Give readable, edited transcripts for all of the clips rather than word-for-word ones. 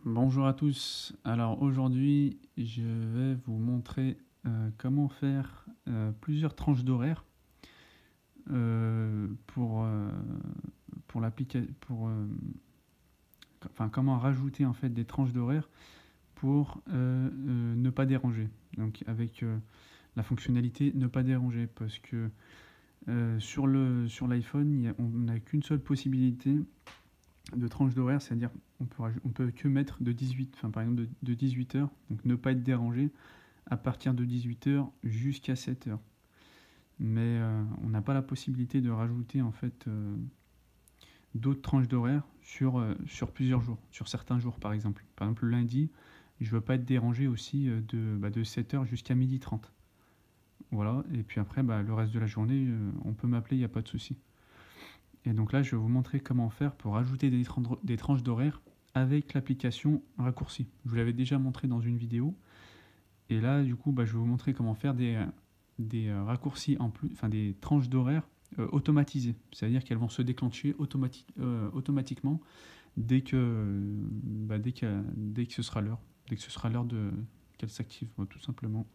Bonjour à tous. Alors aujourd'hui, je vais vous montrer comment faire plusieurs tranches d'horaire pour l'application, enfin comment rajouter en fait des tranches d'horaire pour ne pas déranger. Donc avec la fonctionnalité ne pas déranger, parce que sur l'iPhone, on n'a qu'une seule possibilité de tranche d'horaire, c'est-à-dire on peut que mettre de 18, enfin par exemple de 18 heures, donc ne pas être dérangé à partir de 18 heures jusqu'à 7 heures. Mais on n'a pas la possibilité de rajouter en fait d'autres tranches d'horaire sur plusieurs jours, sur certains jours par exemple. Par exemple le lundi, je veux pas être dérangé aussi de 7 heures jusqu'à 12h30. Voilà, et puis après le reste de la journée, on peut m'appeler, il n'y a pas de souci. Et donc là, je vais vous montrer comment faire pour ajouter des tranches d'horaire avec l'application Raccourci. Je vous l'avais déjà montré dans une vidéo. Et là, du coup, je vais vous montrer comment faire des raccourcis en plus, enfin des tranches d'horaire automatisées. C'est-à-dire qu'elles vont se déclencher automatiquement dès que ce sera l'heure. Dès que ce sera l'heure qu'elles s'activent, tout simplement.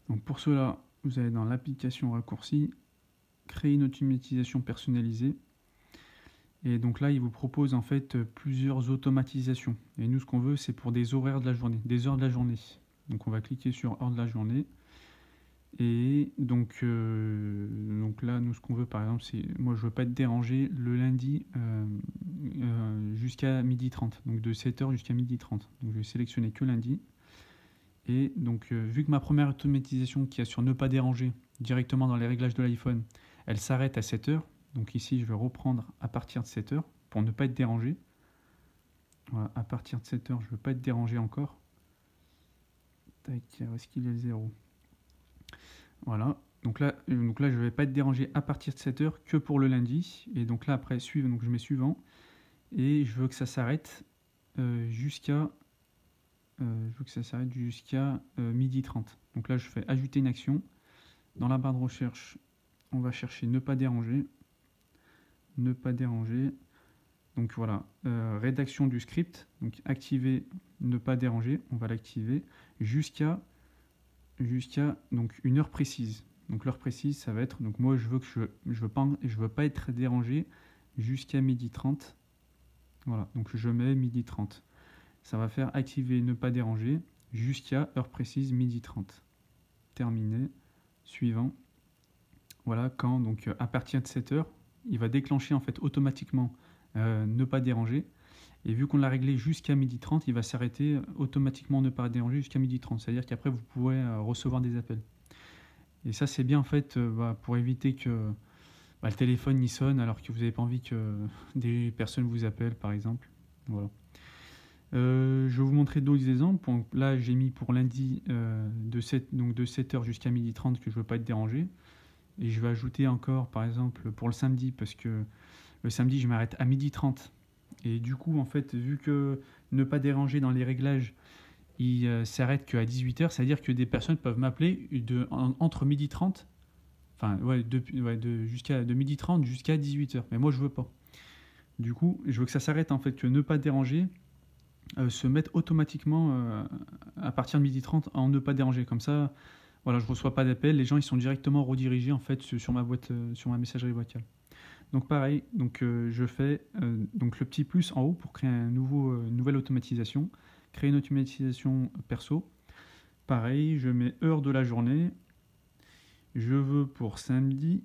Donc pour cela, vous allez dans l'application Raccourci, créer une automatisation personnalisée. Et donc là, il vous propose en fait plusieurs automatisations. Et nous, ce qu'on veut, c'est pour des horaires de la journée, des heures de la journée. Donc on va cliquer sur heures de la journée. Et donc là, nous, ce qu'on veut, par exemple, c'est... Moi, je ne veux pas être dérangé le lundi jusqu'à 12h30. Donc de 7h jusqu'à 12h30. Donc je vais sélectionner que lundi. Et donc, vu que ma première automatisation qui est sur ne pas déranger directement dans les réglages de l'iPhone, elle s'arrête à 7h. Donc ici, je vais reprendre à partir de 7h pour ne pas être dérangé. Voilà, à partir de 7h, je ne veux pas être dérangé encore. Tac, où est-ce qu'il est le 0 ? Voilà, donc là, je ne vais pas être dérangé à partir de 7h que pour le lundi. Et donc là, après, donc je mets suivant. Et je veux que ça s'arrête jusqu'à 12h30. Donc là, je fais ajouter une action. Dans la barre de recherche, on va chercher ne pas déranger. Ne pas déranger. Donc voilà, rédaction du script. Donc activer ne pas déranger. On va l'activer jusqu'à donc une heure précise. Donc l'heure précise, ça va être, donc moi je veux pas être dérangé jusqu'à 12h30. Voilà, donc je mets 12h30. Ça va faire activer ne pas déranger jusqu'à heure précise 12h30. Terminé. Suivant. Voilà, quand donc à partir de 7h, il va déclencher en fait automatiquement ne pas déranger. Et vu qu'on l'a réglé jusqu'à 12h30, il va s'arrêter automatiquement ne pas déranger jusqu'à 12h30. C'est-à-dire qu'après, vous pourrez recevoir des appels. Et ça, c'est bien en fait pour éviter que le téléphone y sonne alors que vous n'avez pas envie que des personnes vous appellent, par exemple. Voilà. Je vais vous montrer d'autres exemples. Donc, là, j'ai mis pour lundi de 7h jusqu'à 12h30 que je ne veux pas être dérangé. Et je vais ajouter encore, par exemple, pour le samedi, parce que le samedi, je m'arrête à 12h30. Et du coup, en fait, vu que ne pas déranger dans les réglages, il s'arrête qu'à 18h, c'est-à-dire que des personnes peuvent m'appeler entre 12h30, enfin, de 12h30 jusqu'à 18h. Mais moi, je veux pas. Du coup, je veux que ça s'arrête, en fait, que ne pas déranger se mette automatiquement à partir de 12h30 en ne pas déranger. Comme ça, voilà, je reçois pas d'appel. Les gens, ils sont directement redirigés, en fait, sur ma messagerie vocale. Donc pareil, je fais donc le petit plus en haut pour créer une nouvelle automatisation. Créer une automatisation perso. Pareil, je mets heure de la journée. Je veux pour samedi,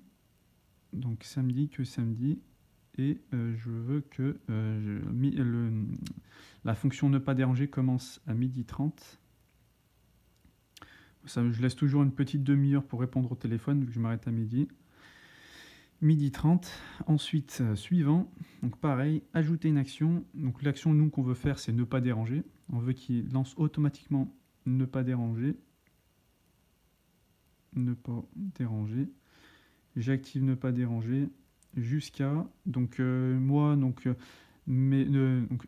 donc samedi que samedi. Et je veux que la fonction ne pas déranger commence à 12h30. Je laisse toujours une petite demi-heure pour répondre au téléphone vu que je m'arrête à midi. 12h30. Ensuite, suivant. Donc pareil, ajouter une action. Donc l'action nous qu'on veut faire, c'est ne pas déranger. On veut qu'il lance automatiquement ne pas déranger. Ne pas déranger. J'active ne pas déranger jusqu'à donc donc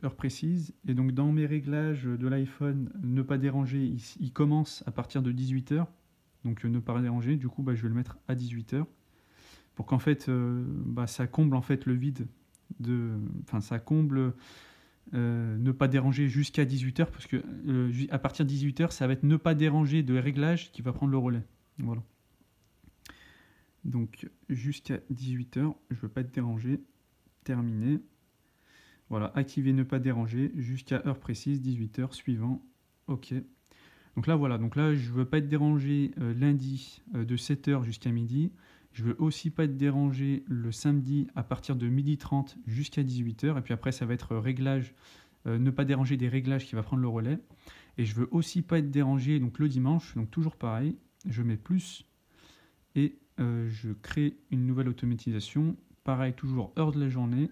heure précise. Et donc dans mes réglages de l'iPhone, ne pas déranger, il commence à partir de 18h. Donc ne pas déranger. Du coup, je vais le mettre à 18h. Pour qu'en fait ça comble en fait le vide ça comble ne pas déranger jusqu'à 18 h, parce que à partir de 18 h, ça va être ne pas déranger de réglage qui va prendre le relais. Voilà. Donc jusqu'à 18 h, je ne veux pas être dérangé. Terminé. Voilà, activer ne pas déranger jusqu'à heure précise, 18 h suivant. OK. Donc là, voilà. Donc là, je ne veux pas être dérangé lundi de 7 h jusqu'à midi. Je veux aussi pas être dérangé le samedi à partir de 12h30 jusqu'à 18 h. Et puis après, ça va être réglage, ne pas déranger des réglages qui va prendre le relais. Et je veux aussi pas être dérangé donc le dimanche. Donc toujours pareil, je mets plus et je crée une nouvelle automatisation. Pareil, toujours heure de la journée.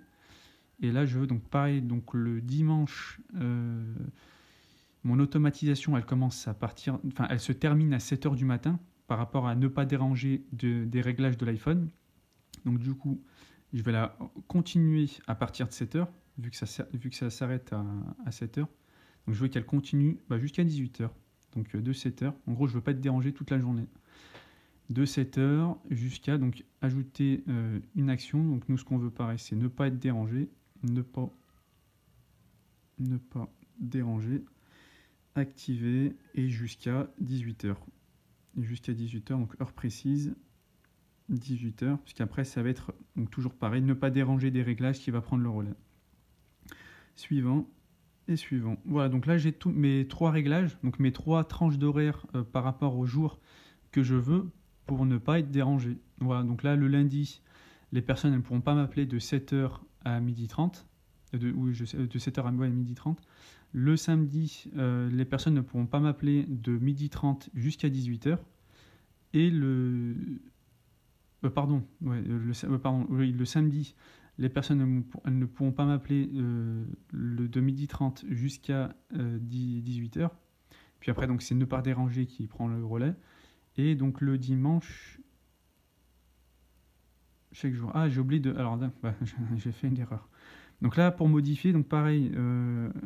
Et là, je veux donc pareil, donc le dimanche, mon automatisation, elle commence à partir, enfin, elle se termine à 7 h du matin par rapport à ne pas déranger des réglages de l'iPhone. Donc du coup, je vais la continuer à partir de 7 h, vu que ça s'arrête à 7 h. Donc je veux qu'elle continue jusqu'à 18 h. Donc de 7 h. En gros, je ne veux pas être dérangé toute la journée. De 7 h jusqu'à donc ajouter une action. Donc nous, ce qu'on veut pareil, c'est ne pas être dérangé. Ne pas déranger. Activer et jusqu'à 18 h. Jusqu'à 18 h, donc heure précise, 18 h, puisqu'après ça va être donc toujours pareil, ne pas déranger des réglages qui va prendre le relais. Suivant et suivant. Voilà, donc là j'ai tous mes 3 réglages, donc mes 3 tranches d'horaire par rapport au jour que je veux pour ne pas être dérangé. Voilà, donc là le lundi, les personnes ne pourront pas m'appeler de 7 h à 12h30, de 7 h à 12h30. Le samedi, les personnes ne pourront pas m'appeler de 12h30 jusqu'à 18 h. Et le samedi, les personnes ne pourront pas m'appeler de 12h30 jusqu'à 18 h. Puis après, donc c'est ne pas déranger qui prend le relais. Et donc le dimanche, chaque jour. Ah, j'ai oublié de. Alors, j'ai fait une erreur. Donc là, pour modifier, donc pareil,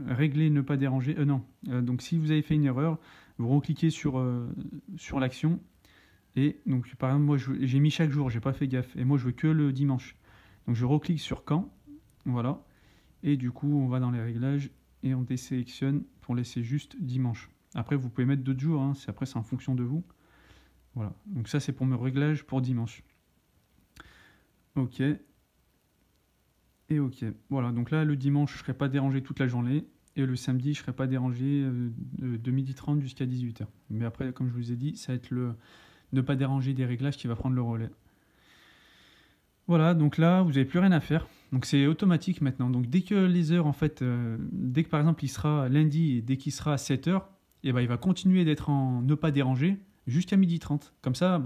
régler, ne pas déranger. Non. Donc si vous avez fait une erreur, vous recliquez sur l'action. Et donc, par exemple, moi, j'ai mis chaque jour, j'ai pas fait gaffe. Et moi, je veux que le dimanche. Donc, je reclique sur quand. Voilà. Et du coup, on va dans les réglages et on désélectionne pour laisser juste dimanche. Après, vous pouvez mettre d'autres jours. Après, c'est en fonction de vous. Voilà. Donc, ça, c'est pour mes réglages pour dimanche. OK. Et OK. Voilà. Donc là, le dimanche, je ne serai pas dérangé toute la journée. Et le samedi, je ne serai pas dérangé de 12h30 jusqu'à 18 h. Mais après, comme je vous ai dit, ça va être ne pas déranger des réglages qui va prendre le relais. Voilà, donc là, vous n'avez plus rien à faire. Donc c'est automatique maintenant. Donc dès que les heures, en fait, dès que par exemple il sera lundi et dès qu'il sera à 7 h, et il va continuer d'être en ne pas déranger jusqu'à 12h30. Comme ça,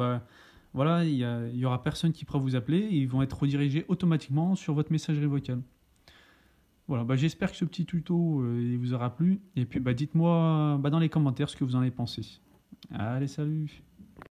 voilà, il y aura personne qui pourra vous appeler et ils vont être redirigés automatiquement sur votre messagerie vocale. Voilà, j'espère que ce petit tuto il vous aura plu. Et puis dites-moi dans les commentaires ce que vous en avez pensé. Allez, salut!